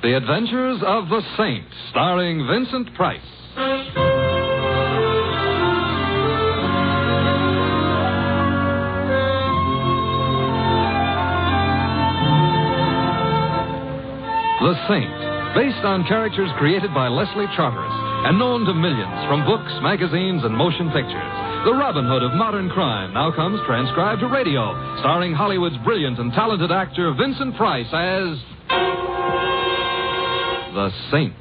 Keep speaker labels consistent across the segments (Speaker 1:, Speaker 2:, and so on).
Speaker 1: The Adventures of the Saint, starring Vincent Price. The Saint, based on characters created by Leslie Charteris and known to millions from books, magazines, and motion pictures. The Robin Hood of modern crime now comes transcribed to radio, starring Hollywood's brilliant and talented actor Vincent Price as the Saint.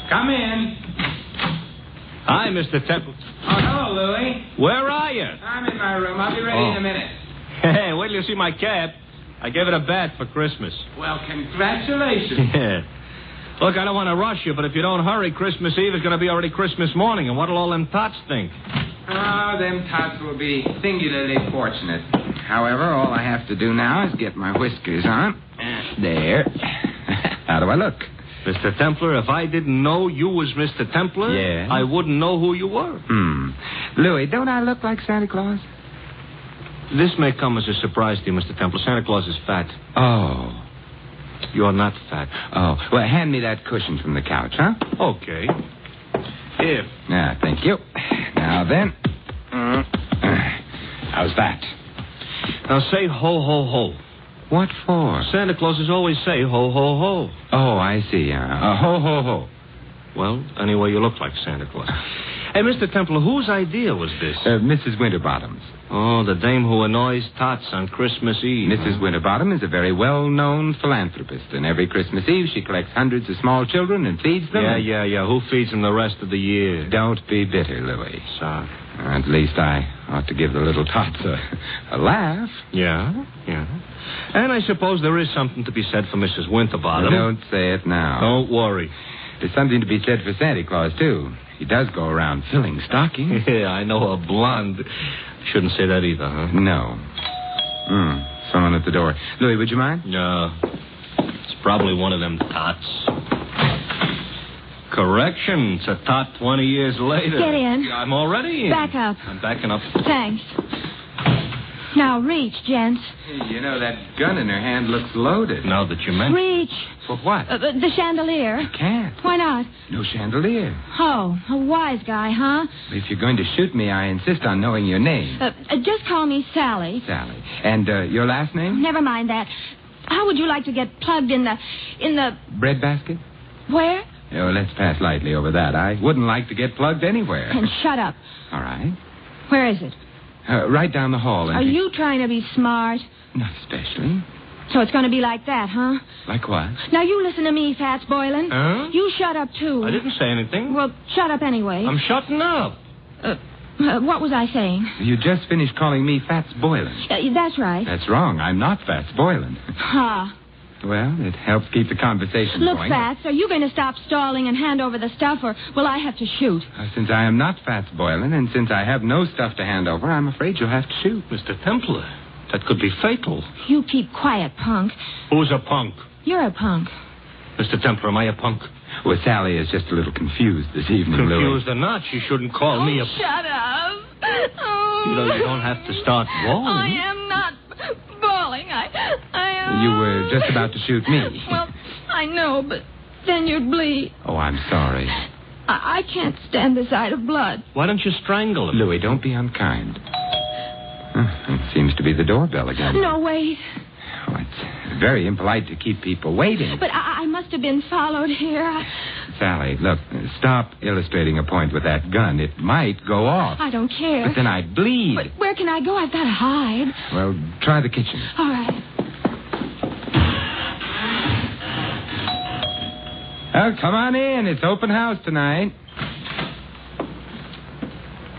Speaker 2: Come in.
Speaker 3: Hi, Mr. Temple.
Speaker 2: Oh, hello, Louie.
Speaker 3: Where are you?
Speaker 2: I'm in my room. I'll be ready in a minute.
Speaker 3: Hey, wait till you see my cap. I gave it a bat for Christmas.
Speaker 2: Well, congratulations.
Speaker 3: Yeah. Look, I don't want to rush you, but if you don't hurry, Christmas Eve is going to be already Christmas morning, and what'll all them tots think?
Speaker 2: Oh, them tots will be singularly fortunate. However, all I have to do now is get my whiskers on. There. How do I look?
Speaker 3: Mr. Templar, if I didn't know you was Mr. Templar,
Speaker 2: Yeah?
Speaker 3: I wouldn't know who you were.
Speaker 2: Louie, don't I look like Santa Claus?
Speaker 3: This may come as a surprise to you, Mr. Templar. Santa Claus is fat.
Speaker 2: Oh.
Speaker 3: You're not fat.
Speaker 2: Oh. Well, hand me that cushion from the couch, huh?
Speaker 3: Okay. Here.
Speaker 2: Yeah, thank you. Now then. How's that?
Speaker 3: Now say ho, ho, ho.
Speaker 2: What for?
Speaker 3: Santa Clauses always say ho, ho, ho.
Speaker 2: Oh, I see. Ho, ho, ho.
Speaker 3: Well, anyway, you look like Santa Claus. Hey, Mr. Templar, whose idea was this?
Speaker 2: Mrs. Winterbottom's.
Speaker 3: Oh, the dame who annoys tots on Christmas Eve.
Speaker 2: Mrs. Winterbottom is a very well-known philanthropist, and every Christmas Eve she collects hundreds of small children and feeds them.
Speaker 3: Yeah. Who feeds them the rest of the year?
Speaker 2: Don't be bitter, Louie.
Speaker 3: Sorry.
Speaker 2: At least I ought to give the little tots a laugh.
Speaker 3: Yeah. And I suppose there is something to be said for Mrs. Winterbottom.
Speaker 2: Don't say it now.
Speaker 3: Don't worry.
Speaker 2: There's something to be said for Santa Claus, too. He does go around filling stockings.
Speaker 3: Yeah, I know a blonde. Shouldn't say that either, huh?
Speaker 2: No. Someone at the door. Louie, would you mind?
Speaker 3: No. It's probably one of them tots. Correction. It's a tot 20 years later.
Speaker 4: Get in.
Speaker 3: I'm already in.
Speaker 4: Back up.
Speaker 3: I'm backing up.
Speaker 4: Thanks. Now reach, gents.
Speaker 2: Hey, you know, that gun in her hand looks loaded.
Speaker 3: Now that you mention
Speaker 4: Reach.
Speaker 2: For what?
Speaker 4: The chandelier.
Speaker 2: I can't.
Speaker 4: Why not?
Speaker 2: No chandelier.
Speaker 4: Oh, a wise guy, huh?
Speaker 2: If you're going to shoot me, I insist on knowing your name.
Speaker 4: Just call me Sally.
Speaker 2: Sally. And your last name?
Speaker 4: Never mind that. How would you like to get plugged in the...
Speaker 2: Bread basket?
Speaker 4: Where?
Speaker 2: Oh, let's pass lightly over that. I wouldn't like to get plugged anywhere.
Speaker 4: And shut up.
Speaker 2: All right.
Speaker 4: Where is it?
Speaker 2: Right down the hall.
Speaker 4: Are you trying to be smart?
Speaker 2: Not especially.
Speaker 4: So it's going to be like that, huh?
Speaker 2: Like what?
Speaker 4: Now you listen to me, Fats Boylan.
Speaker 3: Huh?
Speaker 4: You shut up, too.
Speaker 3: I didn't say anything.
Speaker 4: Well, shut up anyway.
Speaker 3: I'm shutting up.
Speaker 4: What was I saying?
Speaker 2: You just finished calling me Fats Boylan.
Speaker 4: That's right.
Speaker 2: That's wrong. I'm not Fats Boylan.
Speaker 4: Ha.
Speaker 2: Well, it helps keep the conversation
Speaker 4: Look,
Speaker 2: going.
Speaker 4: Fats, are you going to stop stalling and hand over the stuff, or will I have to shoot?
Speaker 2: Since I am not Fats Boylan, and since I have no stuff to hand over, I'm afraid you'll have to shoot.
Speaker 3: Mr. Templar, that could be fatal.
Speaker 4: You keep quiet, punk.
Speaker 3: Who's a punk?
Speaker 4: You're a punk.
Speaker 3: Mr. Templar, am I a punk?
Speaker 2: Well, Sally is just a little confused this evening,
Speaker 3: Confused or not, she shouldn't call me a...
Speaker 4: Shut up. Oh.
Speaker 3: You know, you don't have to start bawling.
Speaker 4: I am not bawling. I am...
Speaker 2: You were just about to shoot me.
Speaker 4: Well, I know, but then you'd bleed.
Speaker 2: Oh, I'm sorry.
Speaker 4: I can't stand the sight of blood.
Speaker 3: Why don't you strangle him?
Speaker 2: Louie, don't be unkind. It seems to be the doorbell again.
Speaker 4: No, wait.
Speaker 2: Oh, it's very impolite to keep people waiting.
Speaker 4: But I must have been followed here.
Speaker 2: Sally, look, stop illustrating a point with that gun. It might go off.
Speaker 4: I don't care.
Speaker 2: But then I'd bleed.
Speaker 4: But where can I go? I've got to hide.
Speaker 2: Well, try the kitchen.
Speaker 4: All right.
Speaker 2: Oh, come on in. It's open house tonight.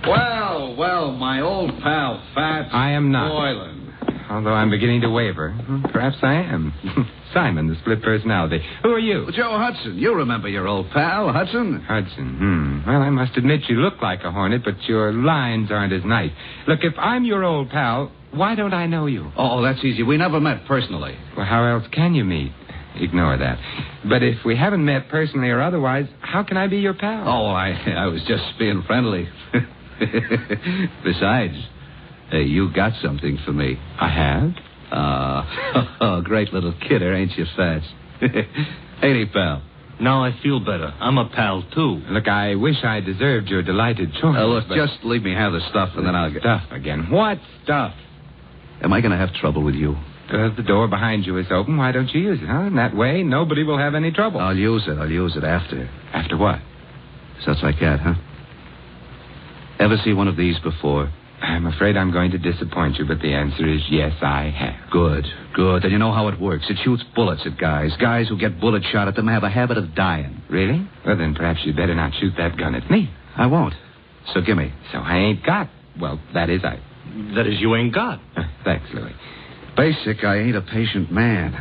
Speaker 5: Well, my old pal, Fats
Speaker 2: I am not.
Speaker 5: Boylan.
Speaker 2: Although I'm beginning to waver. Perhaps I am. Simon, the split personality. Who are you?
Speaker 5: Well, Joe Hudson. You remember your old pal, Hudson?
Speaker 2: Hudson. Well, I must admit you look like a hornet, but your lines aren't as nice. Look, if I'm your old pal, why don't I know you?
Speaker 5: Oh, that's easy. We never met personally.
Speaker 2: Well, how else can you meet? Ignore that. But if we haven't met personally or otherwise, how can I be your pal?
Speaker 5: Oh, I was just being friendly. Besides, you got something for me.
Speaker 2: I have?
Speaker 6: Great little kidder, ain't you, Fats? Ain't he, pal?
Speaker 3: Now I feel better. I'm a pal, too.
Speaker 2: Look, I wish I deserved your delighted choice.
Speaker 6: Look,
Speaker 2: but...
Speaker 6: just leave me have the stuff, and then I'll get...
Speaker 2: Stuff again. What stuff?
Speaker 6: Am I going to have trouble with you?
Speaker 2: The door behind you is open. Why don't you use it, huh? In that way, nobody will have any trouble.
Speaker 6: I'll use it after.
Speaker 2: After what?
Speaker 6: Such like that, huh? Ever see one of these before?
Speaker 2: I'm afraid I'm going to disappoint you, but the answer is yes, I have.
Speaker 6: Good. And you know how it works. It shoots bullets at guys. Guys who get bullet shot at them have a habit of dying.
Speaker 2: Really? Well, then perhaps you'd better not shoot that gun at me.
Speaker 6: I won't. So gimme.
Speaker 2: So I ain't got... Well, that is I...
Speaker 3: That is, you ain't got.
Speaker 2: Thanks, Louis.
Speaker 6: Basic, I ain't a patient man.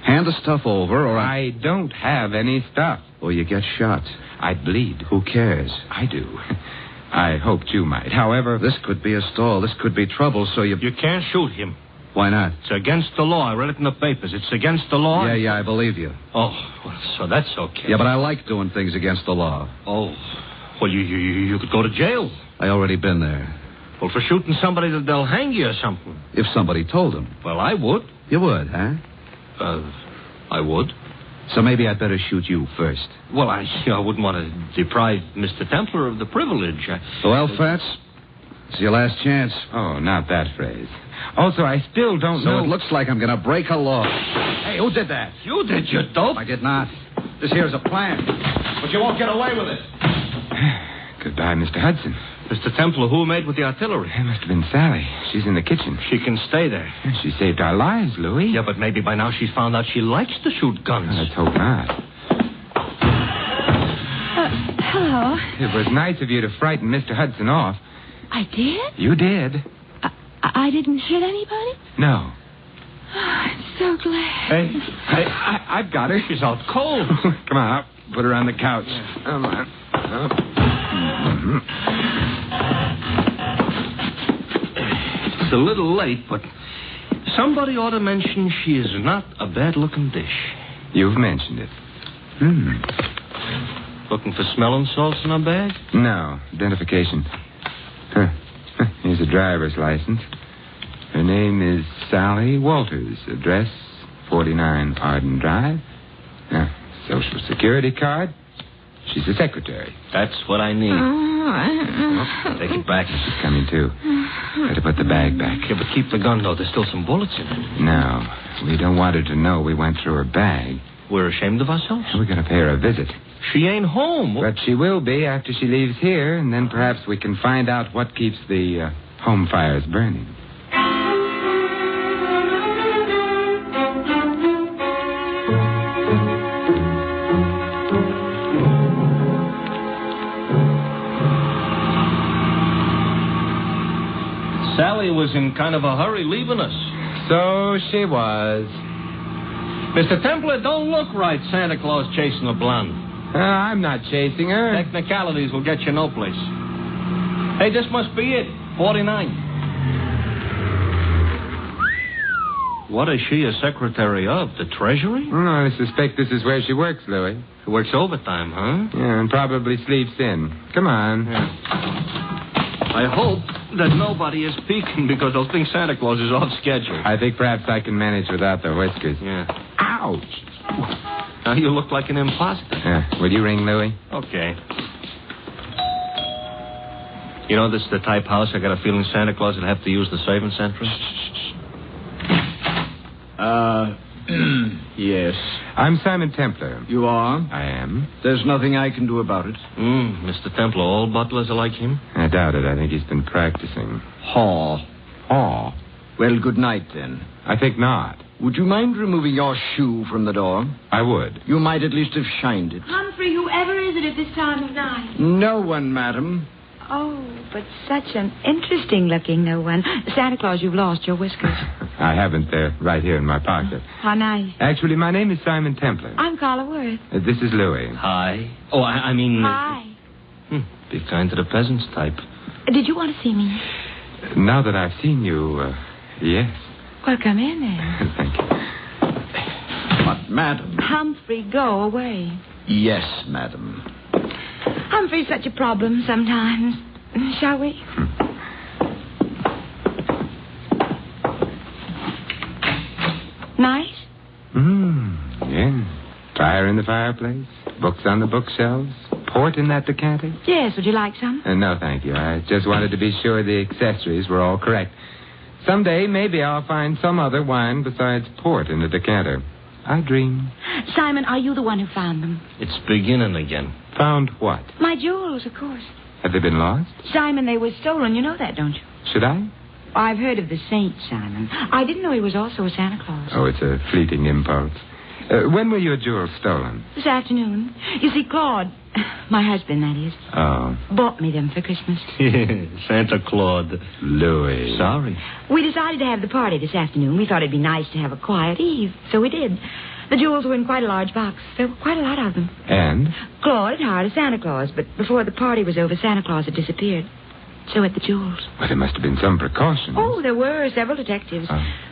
Speaker 6: Hand the stuff over, or
Speaker 2: I don't have any stuff.
Speaker 6: Or you get shot.
Speaker 2: I'd bleed.
Speaker 6: Who cares?
Speaker 2: I do. I hoped you might. However...
Speaker 6: This could be a stall. This could be trouble, so you...
Speaker 3: You can't shoot him.
Speaker 6: Why not?
Speaker 3: It's against the law. I read it in the papers. It's against the law.
Speaker 6: Yeah, I believe you.
Speaker 3: Oh, well, so that's okay.
Speaker 6: Yeah, but I like doing things against the law.
Speaker 3: Oh, well, you could go to jail.
Speaker 6: I already been there.
Speaker 3: Well, for shooting somebody, they'll hang you or something.
Speaker 6: If somebody told them.
Speaker 3: Well, I would.
Speaker 6: You would, huh?
Speaker 3: I would.
Speaker 6: So maybe I'd better shoot you first.
Speaker 3: Well, I wouldn't want to deprive Mr. Templar of the privilege.
Speaker 6: Well, Fats, it's your last chance.
Speaker 2: Oh, not that phrase. Also, I still don't know...
Speaker 6: So it looks like I'm going to break a law.
Speaker 5: Hey, who did that?
Speaker 3: You did, you dope.
Speaker 6: I did not.
Speaker 5: This here's a plan. But you won't get away with it.
Speaker 2: Goodbye, Mr. Hudson.
Speaker 3: Mr. Templar, who made with the artillery?
Speaker 2: It must have been Sally. She's in the kitchen.
Speaker 3: She can stay there.
Speaker 2: She saved our lives, Louis.
Speaker 3: Yeah, but maybe by now she's found out she likes to shoot guns.
Speaker 2: Let's hope not.
Speaker 4: Hello.
Speaker 2: It was nice of you to frighten Mr. Hudson off.
Speaker 4: I did?
Speaker 2: You did.
Speaker 4: I didn't hit anybody?
Speaker 2: No.
Speaker 4: Oh, I'm so glad.
Speaker 2: Hey, I've got her.
Speaker 3: She's out cold.
Speaker 2: Come on, up. Put her on the couch. Come on.
Speaker 3: It's a little late, but somebody ought to mention she is not a bad-looking dish.
Speaker 2: You've mentioned it.
Speaker 3: Looking for smelling salts in her bag?
Speaker 2: No. Identification. Here's a driver's license. Her name is Sally Walters. Address 49 Arden Drive. Social Security card. She's the secretary.
Speaker 3: That's what I need. Take it back.
Speaker 2: She's coming, too. Better put the bag back.
Speaker 3: Yeah, but keep the gun, though. There's still some bullets in it.
Speaker 2: No. We don't want her to know we went through her bag.
Speaker 3: We're ashamed of ourselves?
Speaker 2: We're going to pay her a visit.
Speaker 3: She ain't home.
Speaker 2: But she will be after she leaves here, and then perhaps we can find out what keeps the home fires burning.
Speaker 3: Sally was in kind of a hurry leaving us.
Speaker 2: So she was.
Speaker 3: Mr. Templar, don't look right, Santa Claus chasing a blonde.
Speaker 2: I'm not chasing her.
Speaker 3: Technicalities will get you no place. Hey, this must be it. 49. What is she a secretary of? The Treasury?
Speaker 2: I suspect this is where she works, Louis.
Speaker 3: She works overtime, huh?
Speaker 2: Yeah, and probably sleeps in. Come on.
Speaker 3: Yeah. I hope that nobody is peeking because they'll think Santa Claus is off schedule.
Speaker 2: I think perhaps I can manage without the whiskers.
Speaker 3: Yeah.
Speaker 2: Ouch!
Speaker 3: Now you look like an imposter.
Speaker 2: Yeah. Will you ring Louis?
Speaker 3: Okay. You know, this is the type house I got a feeling Santa Claus would have to use the service entrance.
Speaker 5: Yes.
Speaker 2: I'm Simon Templar.
Speaker 5: You are?
Speaker 2: I am.
Speaker 5: There's nothing I can do about it.
Speaker 3: Mr. Templar, all butlers are like him?
Speaker 2: I doubt it. I think he's been practicing.
Speaker 5: Haw.
Speaker 2: Oh.
Speaker 5: Well, good night, then.
Speaker 2: I think not.
Speaker 5: Would you mind removing your shoe from the door?
Speaker 2: I would.
Speaker 5: You might at least have shined it.
Speaker 4: Humphrey, whoever is it at this time of night?
Speaker 5: No one, madam.
Speaker 7: Oh, but such an interesting-looking no one. Santa Claus, you've lost your whiskers.
Speaker 2: I haven't. They're right here in my pocket.
Speaker 7: How nice.
Speaker 2: Actually, my name is Simon Templar.
Speaker 7: I'm Carla Worth.
Speaker 2: This is Louis.
Speaker 3: Hi. Oh, I mean...
Speaker 7: Hi.
Speaker 3: Be kind to the peasants type.
Speaker 7: Did you want to see me?
Speaker 2: Now that I've seen you, yes.
Speaker 7: Well, come in then.
Speaker 2: Thank you.
Speaker 5: But, madam...
Speaker 7: Humphrey, go away.
Speaker 5: Yes, madam.
Speaker 7: Humphrey's such a problem sometimes. Shall we? Nice?
Speaker 2: Yeah. Fire in the fireplace, books on the bookshelves, port in that decanter.
Speaker 7: Yes, would you like some?
Speaker 2: No, thank you. I just wanted to be sure the accessories were all correct. Someday, maybe I'll find some other wine besides port in the decanter. I dream.
Speaker 7: Simon, are you the one who found them?
Speaker 3: It's beginning again.
Speaker 2: Found what?
Speaker 7: My jewels, of course.
Speaker 2: Have they been lost?
Speaker 7: Simon, they were stolen. You know that, don't you?
Speaker 2: Should I?
Speaker 7: I've heard of the saint, Simon. I didn't know he was also a Santa Claus.
Speaker 2: Oh, it's a fleeting impulse. When were your jewels stolen?
Speaker 7: This afternoon. You see, Claude, my husband, that is, bought me them for Christmas.
Speaker 3: Santa Claus.
Speaker 2: Louis.
Speaker 3: Sorry.
Speaker 7: We decided to have the party this afternoon. We thought it'd be nice to have a quiet eve, so we did. The jewels were in quite a large box. There were quite a lot of them.
Speaker 2: And?
Speaker 7: Claude had hired a Santa Claus, but before the party was over, Santa Claus had disappeared. So had the jewels.
Speaker 2: Well, there must have been some precautions.
Speaker 7: Oh, there were several detectives.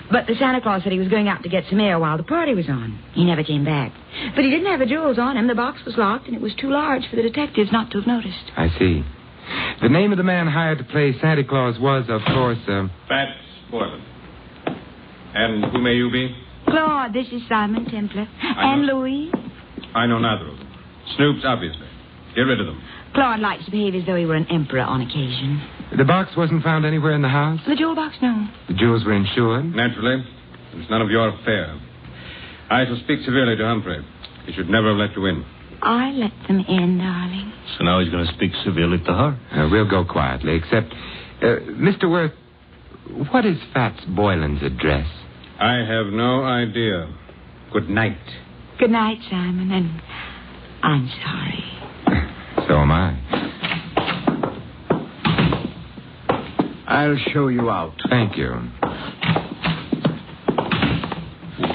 Speaker 7: But the Santa Claus said he was going out to get some air while the party was on. He never came back. But he didn't have the jewels on him. The box was locked, and it was too large for the detectives not to have noticed.
Speaker 2: I see. The name of the man hired to play Santa Claus was, of course,
Speaker 8: Fats Boylan. And who may you be?
Speaker 7: Claude, this is Simon Templar. And Louis.
Speaker 8: I know neither of them. Snoops, obviously. Get rid of them.
Speaker 7: Claude likes to behave as though he were an emperor on occasion.
Speaker 2: The box wasn't found anywhere in the house?
Speaker 7: The jewel box, no.
Speaker 2: The jewels were insured?
Speaker 8: Naturally. It's none of your affair. I shall speak severely to Humphrey. He should never have let you in.
Speaker 7: I let them in, darling.
Speaker 3: So now he's going to speak severely to her.
Speaker 2: We'll go quietly, except... Mr. Worth, what is Fats Boylan's address?
Speaker 8: I have no idea. Good night.
Speaker 7: Good night, Simon, and I'm sorry.
Speaker 2: So am I.
Speaker 5: I'll show you out.
Speaker 2: Thank you.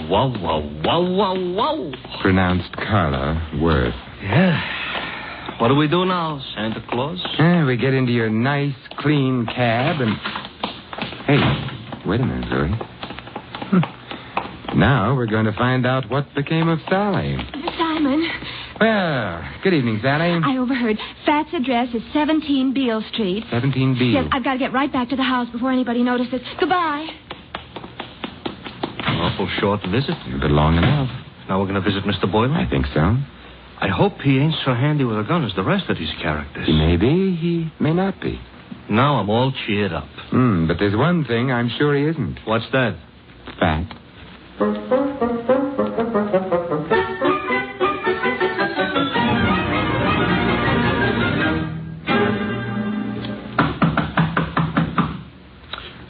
Speaker 3: Wow, wow, wow, wow, wow.
Speaker 2: Pronounced Carla Worth.
Speaker 3: Yeah. What do we do now, Santa Claus?
Speaker 2: We get into your nice, clean cab and... Hey, wait a minute, Louis. Now we're going to find out what became of Sally.
Speaker 4: Simon.
Speaker 2: Well, good evening, Sally.
Speaker 4: I overheard. Fat's address is 17 Beale Street.
Speaker 2: 17 Beale.
Speaker 4: Yes, I've got to get right back to the house before anybody notices. Goodbye.
Speaker 3: An awful short visit.
Speaker 2: But long enough.
Speaker 3: Now we're going to visit Mr. Boylan?
Speaker 2: I think so.
Speaker 3: I hope he ain't so handy with a gun as the rest of these characters.
Speaker 2: He may be, he may not be.
Speaker 3: Now I'm all cheered up.
Speaker 2: But there's one thing I'm sure he isn't.
Speaker 3: What's that?
Speaker 2: Fat.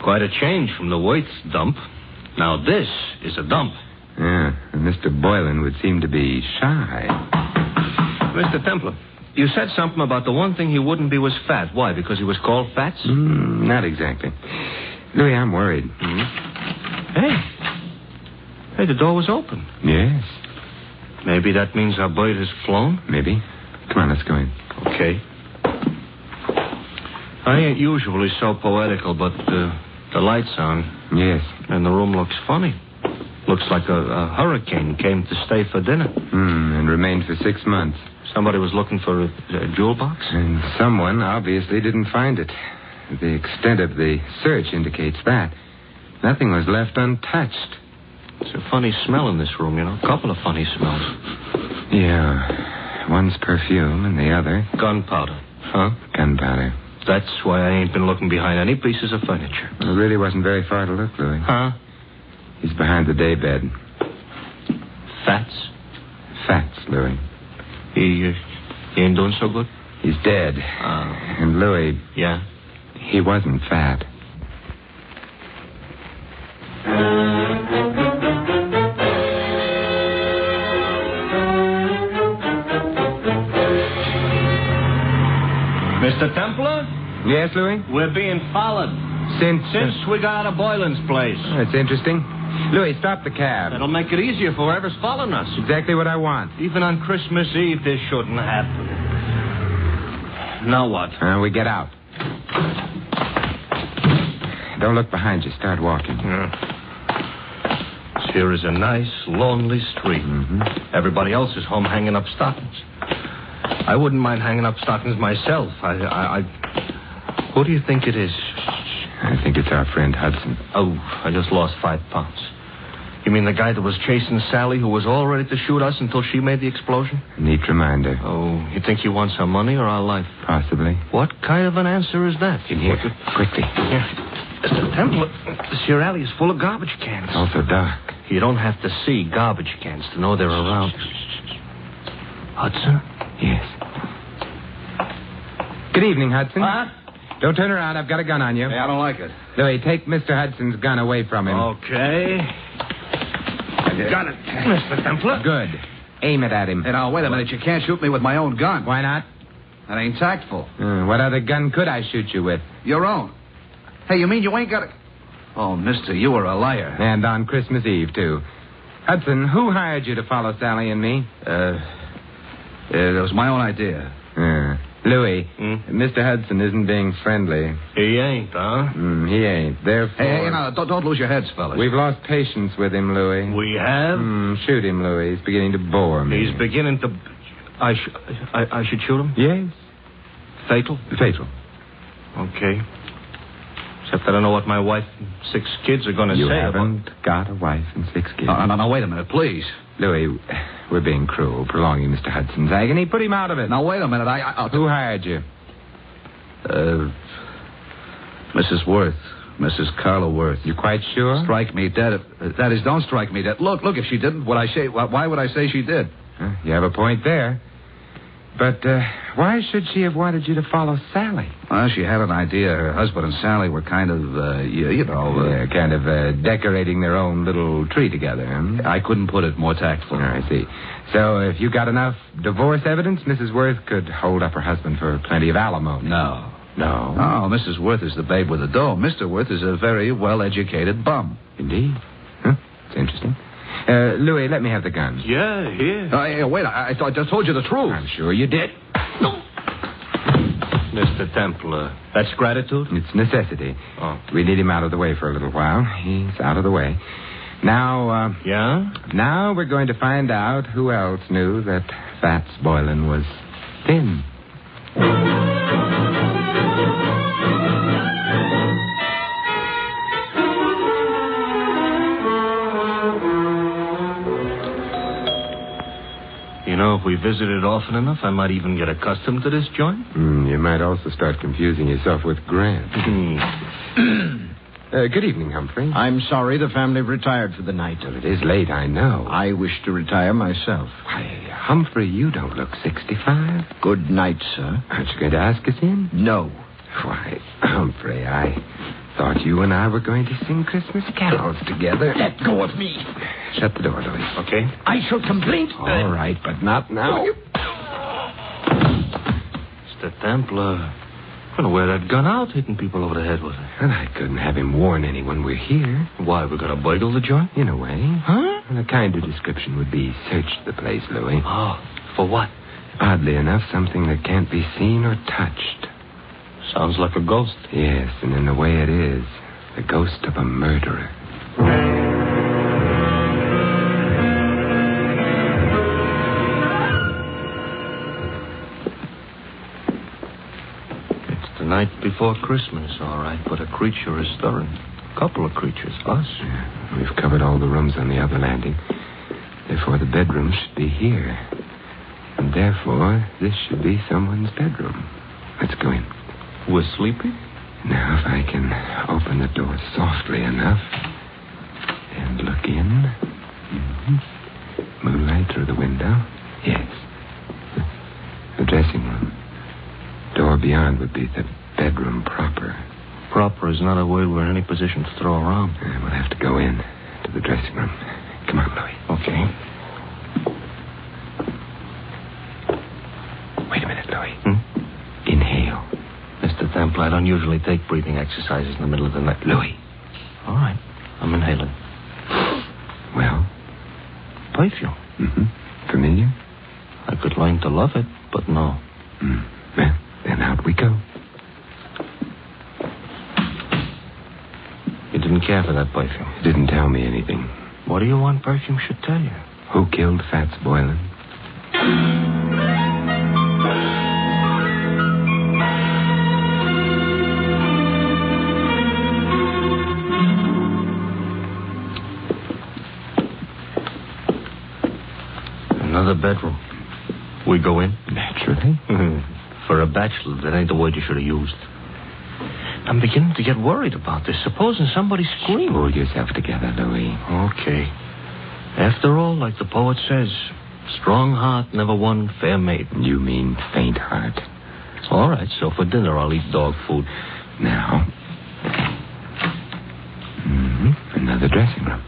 Speaker 3: Quite a change from the Waits dump. Now this is a dump.
Speaker 2: Yeah, and Mr. Boylan would seem to be shy.
Speaker 3: Mr. Templar, you said something about the one thing he wouldn't be was fat. Why, because he was called Fats?
Speaker 2: Not exactly. Louis, I'm worried.
Speaker 3: Hey, the door was open.
Speaker 2: Yes.
Speaker 3: Maybe that means our bird has flown?
Speaker 2: Maybe. Come on, let's go in.
Speaker 3: Okay. I ain't usually so poetical, but the light's on.
Speaker 2: Yes.
Speaker 3: And the room looks funny. Looks like a hurricane came to stay for dinner.
Speaker 2: And remained for 6 months.
Speaker 3: Somebody was looking for a jewel box?
Speaker 2: And someone obviously didn't find it. The extent of the search indicates that. Nothing was left untouched.
Speaker 3: It's a funny smell in this room, you know. A couple of funny smells.
Speaker 2: Yeah. One's perfume and the other...
Speaker 3: Gunpowder. Huh?
Speaker 2: Gunpowder.
Speaker 3: That's why I ain't been looking behind any pieces of furniture.
Speaker 2: It really wasn't very far to look, Louis.
Speaker 3: Huh?
Speaker 2: He's behind the daybed.
Speaker 3: Fats?
Speaker 2: Fats, Louis.
Speaker 3: He ain't doing so good?
Speaker 2: He's dead. And Louis...
Speaker 3: Yeah?
Speaker 2: He wasn't fat.
Speaker 3: Mr. Templar?
Speaker 2: Yes, Louis?
Speaker 3: We're being followed.
Speaker 2: Since
Speaker 3: we got out of Boylan's place.
Speaker 2: That's interesting. Louis, stop the cab.
Speaker 3: That'll make it easier for whoever's following us.
Speaker 2: Exactly what I want.
Speaker 3: Even on Christmas Eve, this shouldn't happen. Now what?
Speaker 2: We get out. Don't look behind you. Start walking.
Speaker 3: Here is a nice, lonely street. Everybody else is home hanging up stockings. I wouldn't mind hanging up stockings myself. Who do you think it is?
Speaker 2: I think it's our friend Hudson.
Speaker 3: Oh, I just lost 5 pounds. You mean the guy that was chasing Sally, who was all ready to shoot us until she made the explosion?
Speaker 2: Neat reminder.
Speaker 3: Oh, you think he wants our money or our life?
Speaker 2: Possibly.
Speaker 3: What kind of an answer is that?
Speaker 2: In here. Quickly.
Speaker 3: Yeah. Mr. Temple, this here alley is full of garbage cans.
Speaker 2: Also dark.
Speaker 3: You don't have to see garbage cans to know they're around. Hudson?
Speaker 2: Yes. Good evening, Hudson.
Speaker 5: What?
Speaker 2: Don't turn around. I've got a gun on you.
Speaker 5: Hey, I don't like it.
Speaker 2: Louis, take Mr. Hudson's gun away from him.
Speaker 3: Okay. Got it, Mr. Templar.
Speaker 2: Good. Aim it at him.
Speaker 5: Hey, now, wait a minute. You can't shoot me with my own gun.
Speaker 2: Why not?
Speaker 5: That ain't tactful.
Speaker 2: What other gun could I shoot you with?
Speaker 5: Your own. Hey, you mean you ain't got a... Oh, mister, you were a liar.
Speaker 2: And on Christmas Eve, too. Hudson, who hired you to follow Sally and me?
Speaker 5: It was my own idea.
Speaker 2: Louis, Mr. Hudson isn't being friendly.
Speaker 3: He ain't, huh?
Speaker 2: He ain't. Therefore...
Speaker 5: Hey, now, don't lose your heads, fellas.
Speaker 2: We've lost patience with him, Louis.
Speaker 3: We have?
Speaker 2: Shoot him, Louis. He's beginning to bore me.
Speaker 3: He's beginning to... I should shoot him?
Speaker 2: Yes.
Speaker 3: Fatal?
Speaker 2: Fatal.
Speaker 3: Okay. Except I don't know what my wife and 6 kids are going to say.
Speaker 2: You haven't got a wife and 6 kids.
Speaker 5: No, wait a minute, please.
Speaker 2: Louis, we're being cruel, prolonging Mr. Hudson's agony. Put him out of it.
Speaker 5: Now, wait a minute.
Speaker 2: Who hired you?
Speaker 5: Mrs. Worth. Mrs. Carla Worth.
Speaker 2: You quite sure?
Speaker 5: Strike me dead. That is, don't strike me dead. Look, if she didn't, why would I say she did?
Speaker 2: You have a point there. But why should she have wanted you to follow Sally?
Speaker 5: Well, she had an idea. Her husband and Sally were kind of,
Speaker 2: kind of decorating their own little tree together.
Speaker 5: I couldn't put it more tactful.
Speaker 2: I see. So if you got enough divorce evidence, Mrs. Worth could hold up her husband for plenty of alimony.
Speaker 5: No.
Speaker 2: No?
Speaker 5: Oh, Mrs. Worth is the babe with the dough. Mr. Worth is a very well-educated bum.
Speaker 2: Indeed. Huh? It's interesting. Louis, let me have the gun.
Speaker 3: Yeah, here.
Speaker 5: Wait, I just told you the truth.
Speaker 2: I'm sure you did.
Speaker 3: No. Mr. Templar, that's gratitude?
Speaker 2: It's necessity.
Speaker 3: Oh.
Speaker 2: We need him out of the way for a little while. He's out of the way. Now,
Speaker 3: Yeah?
Speaker 2: Now we're going to find out who else knew that Fats Boylan was thin.
Speaker 3: You know, if we visited often enough, I might even get accustomed to this joint.
Speaker 2: You might also start confusing yourself with Grant. Good evening, Humphrey.
Speaker 9: I'm sorry the family retired for the night.
Speaker 2: Well, it is late, I know.
Speaker 9: I wish to retire myself.
Speaker 2: Why, Humphrey, you don't look 65.
Speaker 9: Good night, sir.
Speaker 2: Aren't you going to ask us in?
Speaker 9: No.
Speaker 2: Why, Humphrey, I thought you and I were going to sing Christmas carols together.
Speaker 9: Let go of me.
Speaker 2: Shut the door, Louis.
Speaker 3: Okay.
Speaker 9: I shall complain.
Speaker 2: All right, but not now.
Speaker 3: Mr. Templar, I'm going to wear that gun out, hitting people over the head with it.
Speaker 2: And I couldn't have him warn anyone we're here.
Speaker 3: Why, we're going to burgle the joint?
Speaker 2: In a way.
Speaker 3: Huh?
Speaker 2: And a kinder description would be search the place, Louis.
Speaker 3: Oh, for what?
Speaker 2: Oddly enough, something that can't be seen or touched.
Speaker 3: Sounds like a ghost.
Speaker 2: Yes, and in a way it is. The ghost of a murderer.
Speaker 3: It's the night before Christmas, all right, but a creature is stirring. A couple of creatures, us.
Speaker 2: Yeah, we've covered all the rooms on the other landing. Therefore, the bedroom should be here. And therefore, this should be someone's bedroom. Let's go in.
Speaker 3: We're sleeping?
Speaker 2: Now, if I can open the door softly enough and look in. Moonlight through the window. Yes. The dressing room. Door beyond would be the bedroom proper.
Speaker 3: Proper is not a word we're in any position to throw around.
Speaker 2: We'll have to go in to the dressing room. Come on, Louis.
Speaker 3: Okay.
Speaker 2: Wait a minute, Louis. Inhale.
Speaker 3: Mr. Templar, I don't usually take breathing exercises in the middle of the night.
Speaker 2: Louis.
Speaker 3: All right. I'm inhaling.
Speaker 2: Well?
Speaker 3: Perfume.
Speaker 2: Familiar?
Speaker 3: I could learn to love it, but no.
Speaker 2: Well, then out we go.
Speaker 3: You didn't care for that perfume.
Speaker 2: It didn't tell me anything.
Speaker 3: What do you want perfume should tell you?
Speaker 2: Who killed Fats Boylan?
Speaker 3: the bedroom. We go in?
Speaker 2: Naturally.
Speaker 3: For a bachelor, that ain't the word you should have used. I'm beginning to get worried about this. Supposing somebody screamed.
Speaker 2: Pull yourself together, Louis.
Speaker 3: Okay. After all, like the poet says, strong heart never won fair maiden.
Speaker 2: You mean faint heart.
Speaker 3: All right, so for dinner I'll eat dog food.
Speaker 2: Now. Another dressing room.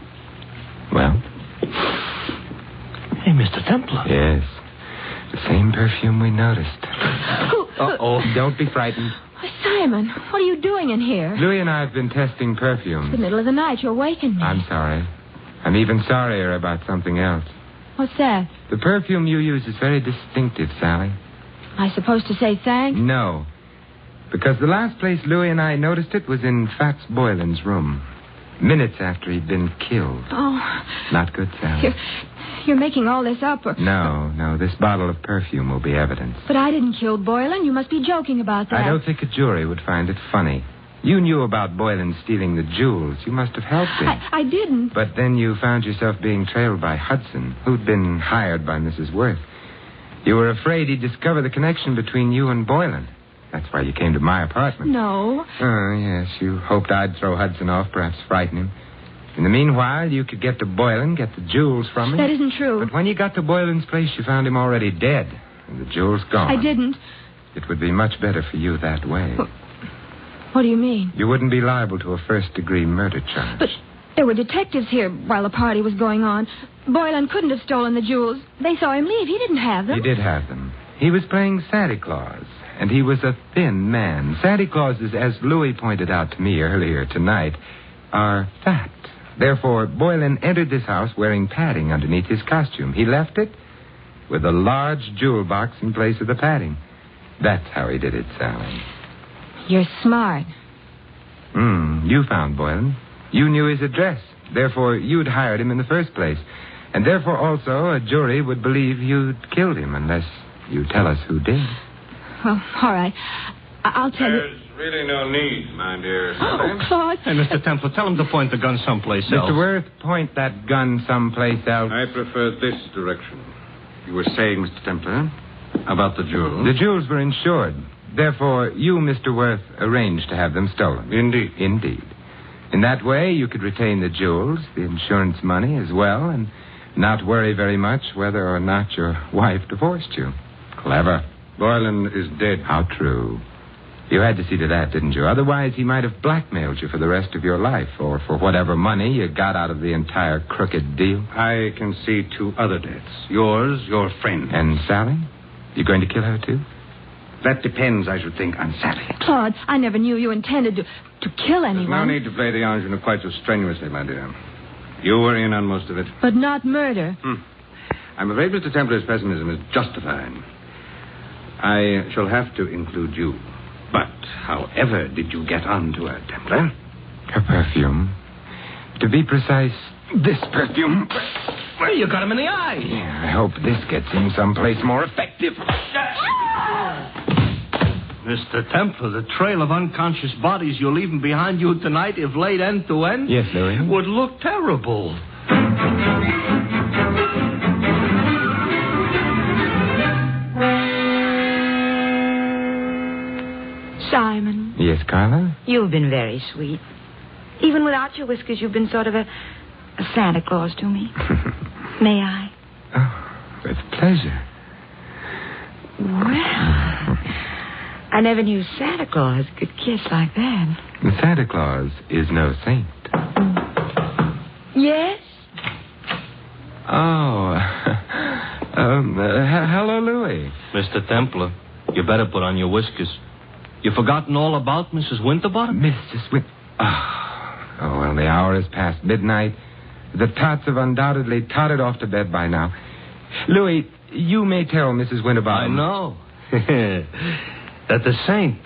Speaker 2: Well?
Speaker 3: Hey, Mr. Templar.
Speaker 2: Yes. The same perfume we noticed.
Speaker 3: Uh-oh.
Speaker 2: Don't be frightened.
Speaker 4: Oh, Simon, what are you doing in here?
Speaker 2: Louis and I have been testing
Speaker 4: It's
Speaker 2: perfumes.
Speaker 4: the middle of the night. You awakened me.
Speaker 2: I'm sorry. I'm even sorrier about something else.
Speaker 4: What's that?
Speaker 2: The perfume you use is very distinctive, Sally.
Speaker 4: Am I supposed to say thanks?
Speaker 2: No. Because the last place Louis and I noticed it was in Fats Boylan's room. Minutes after he'd been killed.
Speaker 4: Oh,
Speaker 2: Not good, Sally.
Speaker 4: you're making all this up.
Speaker 2: No. This bottle of perfume will be evidence.
Speaker 4: But I didn't kill Boylan. You must be joking about that.
Speaker 2: I don't think a jury would find it funny. You knew about Boylan stealing the jewels. You must have helped him.
Speaker 4: I didn't.
Speaker 2: But then you found yourself being trailed by Hudson, who'd been hired by Mrs. Worth. You were afraid he'd discover the connection between you and Boylan. That's why you came to my apartment.
Speaker 4: No.
Speaker 2: Oh, yes. You hoped I'd throw Hudson off, perhaps frighten him. In the meanwhile, you could get to Boylan, get the jewels from him.
Speaker 4: That isn't true.
Speaker 2: But when you got to Boylan's place, you found him already dead, and the jewels gone.
Speaker 4: I didn't.
Speaker 2: It would be much better for you that way.
Speaker 4: What do you mean?
Speaker 2: You wouldn't be liable to a first-degree murder charge.
Speaker 4: But there were detectives here while the party was going on. Boylan couldn't have stolen the jewels. They saw him leave. He didn't have them.
Speaker 2: He did have them. He was playing Santa Claus, and he was a thin man. Santa Clauses, as Louis pointed out to me earlier tonight, are fat. Therefore, Boylan entered this house wearing padding underneath his costume. He left it with a large jewel box in place of the padding. That's how he did it, Sally.
Speaker 4: You're smart.
Speaker 2: You found Boylan. You knew his address. Therefore, you'd hired him in the first place. And therefore, also, a jury would believe you'd killed him unless you tell us who did.
Speaker 4: Well, all right. I'll tell you.
Speaker 8: There's really no need, my dear.
Speaker 4: Oh, Claude.
Speaker 3: Hey, Mr. Templar, tell him to point the gun someplace else.
Speaker 2: Mr. Worth, point that gun someplace else.
Speaker 8: I prefer this direction. You were saying, Mr. Templar, about the jewels.
Speaker 2: The jewels were insured. Therefore, you, Mr. Worth, arranged to have them stolen.
Speaker 8: Indeed.
Speaker 2: Indeed. In that way, you could retain the jewels, the insurance money as well, and not worry very much whether or not your wife divorced you. Clever.
Speaker 8: Boylan is dead.
Speaker 2: How true. You had to see to that, didn't you? Otherwise, he might have blackmailed you for the rest of your life, or for whatever money you got out of the entire crooked deal.
Speaker 8: I can see two other deaths. Yours, your friend.
Speaker 2: And Sally? You going to kill her, too?
Speaker 8: That depends, I should think, on Sally.
Speaker 4: Claude, I never knew you intended to kill anyone.
Speaker 8: There's no need to play the ingenue quite so strenuously, my dear. You were in on most of it.
Speaker 4: But not murder.
Speaker 8: I'm afraid Mr. Templar's pessimism is justified. I shall have to include you. But however did you get onto her, Templar?
Speaker 2: Her perfume. To be precise, this perfume.
Speaker 3: Well, you got him in the eye.
Speaker 2: Yeah, I hope this gets him someplace more effective.
Speaker 3: Mr. Templar, the trail of unconscious bodies you're leaving behind you tonight, if laid end to end,
Speaker 2: Yes, Louis?
Speaker 3: would look terrible.
Speaker 7: Simon,
Speaker 2: Yes, Carla?
Speaker 7: you've been very sweet. Even without your whiskers, you've been sort of a Santa Claus to me. May I?
Speaker 2: Oh, with pleasure.
Speaker 7: Well, I never knew Santa Claus could kiss like that.
Speaker 2: Santa Claus is no saint.
Speaker 7: Yes?
Speaker 2: Oh. Hello, Louis.
Speaker 3: Mr. Templar, you better put on your whiskers. You've forgotten all about Mrs. Winterbottom?
Speaker 2: Mrs. Oh, well, the hour is past midnight. The tots have undoubtedly tottered off to bed by now. Louis, you may tell Mrs. Winterbottom.
Speaker 3: I know. That the saint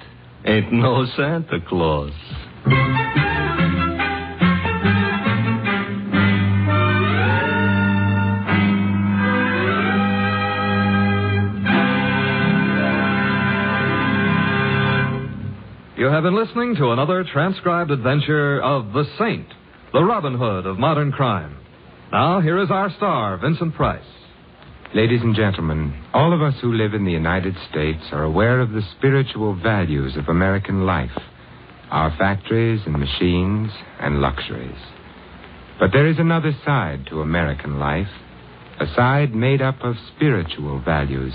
Speaker 3: ain't no Santa Claus.
Speaker 1: You have been listening to another transcribed adventure of The Saint, the Robin Hood of modern crime. Now, here is our star, Vincent Price.
Speaker 2: Ladies and gentlemen, all of us who live in the United States are aware of the spiritual values of American life, our factories and machines and luxuries. But there is another side to American life, a side made up of spiritual values.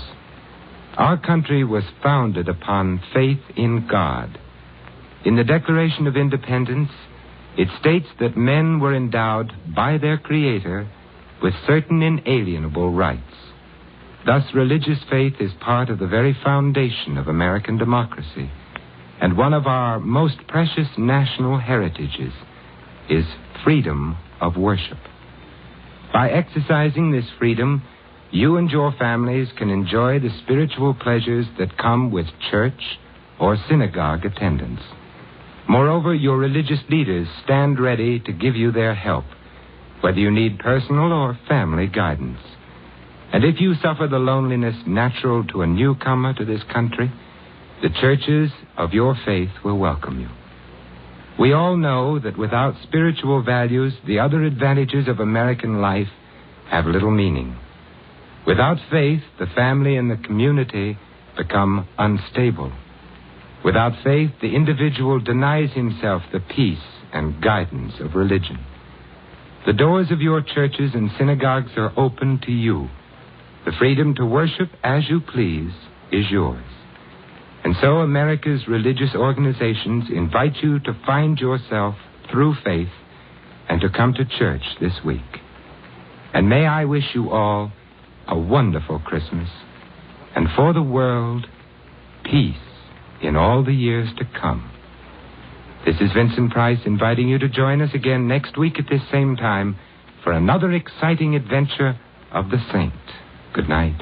Speaker 2: Our country was founded upon faith in God. In the Declaration of Independence, it states that men were endowed by their Creator with certain inalienable rights. Thus, religious faith is part of the very foundation of American democracy, and one of our most precious national heritages is freedom of worship. By exercising this freedom, you and your families can enjoy the spiritual pleasures that come with church or synagogue attendance. Moreover, your religious leaders stand ready to give you their help, whether you need personal or family guidance. And if you suffer the loneliness natural to a newcomer to this country, the churches of your faith will welcome you. We all know that without spiritual values, the other advantages of American life have little meaning. Without faith, the family and the community become unstable. Without faith, the individual denies himself the peace and guidance of religion. The doors of your churches and synagogues are open to you. The freedom to worship as you please is yours. And so America's religious organizations invite you to find yourself through faith and to come to church this week. And may I wish you all a wonderful Christmas, and for the world, peace in all the years to come. This is Vincent Price inviting you to join us again next week at this same time for another exciting adventure of the Saint. Good night.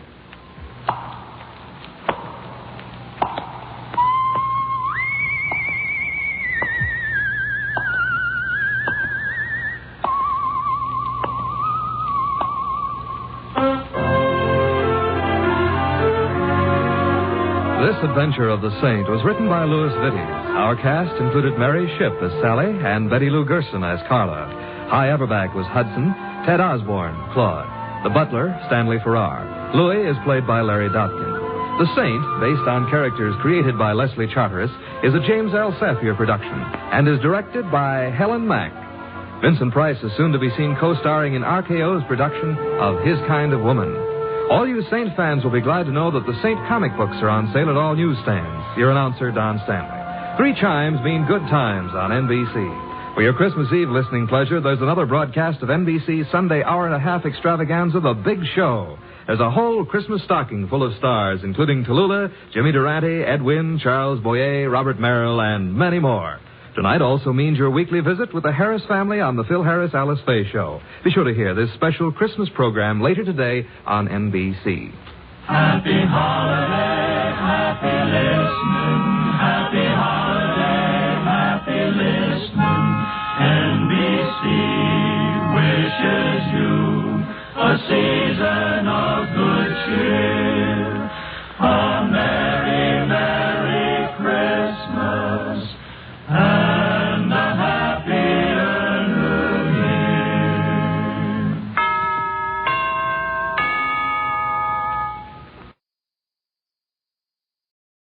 Speaker 1: This adventure of the Saint was written by Louis Vittes. Our cast included Mary Shipp as Sally and Betty Lou Gerson as Carla. Hy Averback was Hudson, Ted Osborne, Claude. The butler, Stanley Farrar. Louis is played by Larry Dotkin. The Saint, based on characters created by Leslie Charteris, is a James L. Safier production and is directed by Helen Mack. Vincent Price is soon to be seen co-starring in RKO's production of His Kind of Woman. All you Saint fans will be glad to know that the Saint comic books are on sale at all newsstands. Your announcer, Don Stanley. 3 chimes mean good times on NBC. For your Christmas Eve listening pleasure, there's another broadcast of NBC's Sunday hour-and-a-half extravaganza, The Big Show. There's a whole Christmas stocking full of stars, including Tallulah, Jimmy Durante, Ed Wynn, Charles Boyer, Robert Merrill, and many more. Tonight also means your weekly visit with the Harris family on the Phil Harris-Alice Faye Show. Be sure to hear this special Christmas program later today on NBC.
Speaker 10: Happy holiday, happy listening.